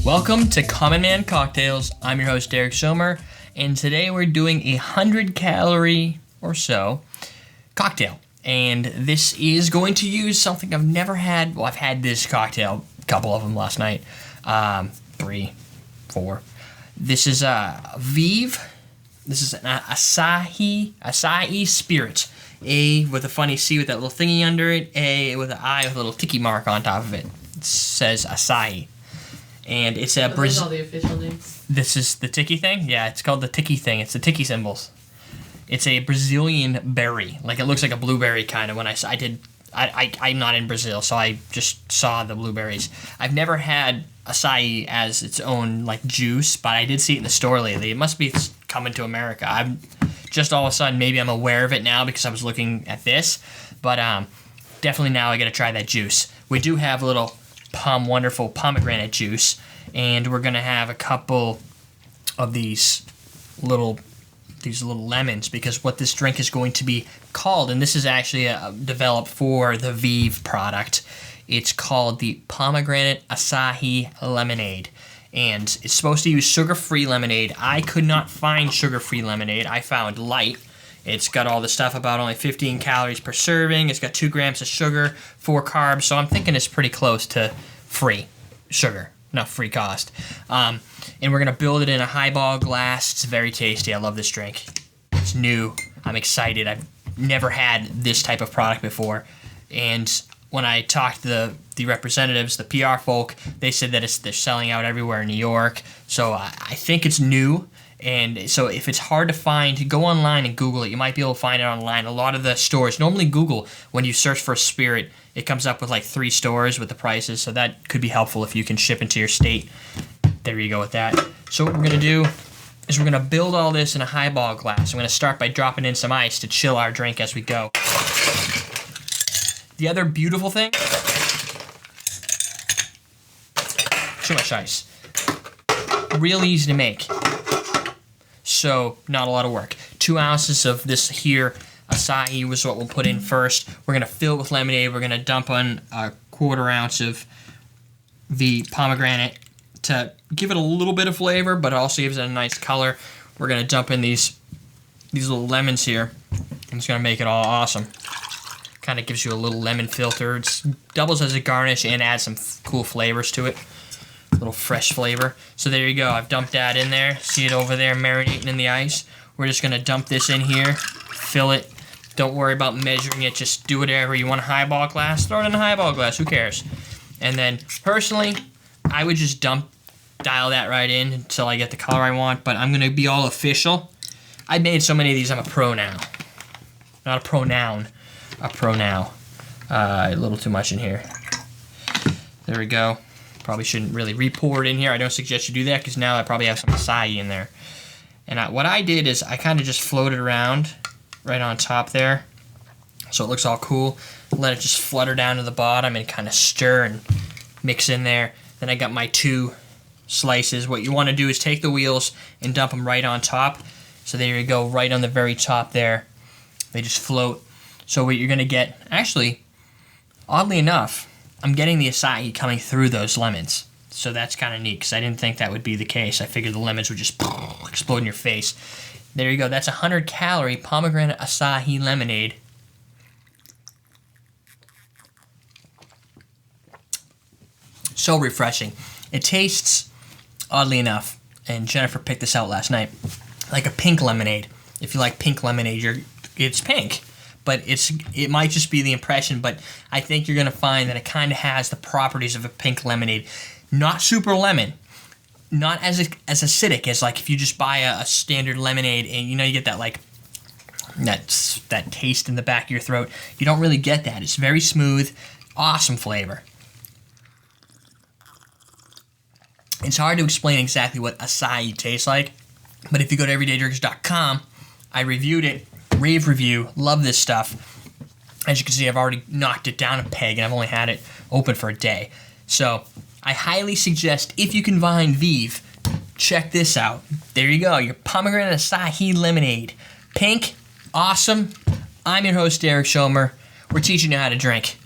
Welcome to Common Man Cocktails. I'm your host, Derek Schomer, and today we're doing a 100-calorie or so cocktail. And this is going to use something I've never had. Well, I've had this cocktail, a couple of them last night, 3, 4. This is Veev. This is an acai spirit. A with a funny C with that little thingy under it. A with an I with a little tiki mark on top of it. It says acai. And it's a Brazil. All the official names. This is the tiki thing? Yeah, it's called the tiki thing. It's the tiki symbols. It's a Brazilian berry. Like, it looks like a blueberry kind of. When I'm not in Brazil, so I just saw the blueberries. I've never had acai as its own, like, juice, but I did see it in the store lately. It must be coming to America. I'm just all of a sudden, maybe I'm aware of it now because I was looking at this. But definitely now I got to try that juice. We do have a little wonderful pomegranate juice, and we're gonna have a couple of these little lemons, because what this drink is going to be called, and this is actually developed for the Veev product, it's called the Pomegranate Acai Lemonade, and it's supposed to use sugar-free lemonade. I could not find sugar-free lemonade. I found light. It's got all the stuff about only 15 calories per serving. It's got 2 grams of sugar, 4 carbs. So I'm thinking it's pretty close to free sugar, not free cost. And we're going to build it in a highball glass. It's very tasty. I love this drink. It's new. I'm excited. I've never had this type of product before. And when I talked to the representatives, the PR folk, they said that they're selling out everywhere in New York. So I think it's new. And so if it's hard to find, go online and Google it. You might be able to find it online. A lot of the stores, normally Google, when you search for a spirit, it comes up with like 3 stores with the prices. So that could be helpful if you can ship into your state. There you go with that. So what we're going to do is we're going to build all this in a highball glass. I'm going to start by dropping in some ice to chill our drink as we go. The other beautiful thing, too much ice. Real easy to make. So, not a lot of work. 2 ounces of this here acai was what we'll put in first. We're going to fill it with lemonade. We're going to dump on a 1/4 ounce of the pomegranate to give it a little bit of flavor, but it also gives it a nice color. We're going to dump in these little lemons here. And it's going to make it all awesome. Kind of gives you a little lemon filter. It doubles as a garnish and adds some cool flavors to it. Little fresh flavor. So there you go. I've dumped that in there. See it over there marinating in the ice. We're just going to dump this in here. Fill it. Don't worry about measuring it. Just do whatever. You want a highball glass? Throw it in a highball glass. Who cares? And then, personally, I would just dial that right in until I get the color I want. But I'm going to be all official. I made so many of these, I'm a pro now. Not a pronoun. A pro now. A little too much in here. There we go. Probably shouldn't really re-pour it in here. I don't suggest you do that because now I probably have some acai in there. And what I did is I kind of just floated around right on top there so it looks all cool. Let it just flutter down to the bottom and kind of stir and mix in there. Then I got my 2 slices. What you want to do is take the wheels and dump them right on top. So there you go, right on the very top there. They just float. So what you're going to get, actually, oddly enough, I'm getting the acai coming through those lemons. So that's kind of neat because I didn't think that would be the case. I figured the lemons would just explode in your face. There you go. That's a 100-calorie pomegranate acai lemonade. So refreshing. It tastes, oddly enough, and Jennifer picked this out last night, like a pink lemonade. If you like pink lemonade, it's pink. But it might just be the impression, but I think you're going to find that it kind of has the properties of a pink lemonade. Not super lemon. Not as acidic as like if you just buy a standard lemonade and you get that like that taste in the back of your throat. You don't really get that. It's very smooth, awesome flavor. It's hard to explain exactly what acai tastes like, but if you go to everydaydrinkers.com, I reviewed it. Rave review, love this stuff. As you can see, I've already knocked it down a peg and I've only had it open for a day. So I highly suggest, if you can find Veev, check this out. There you go, your pomegranate acai lemonade. Pink, awesome. I'm your host, Derek Schomer. We're teaching you how to drink.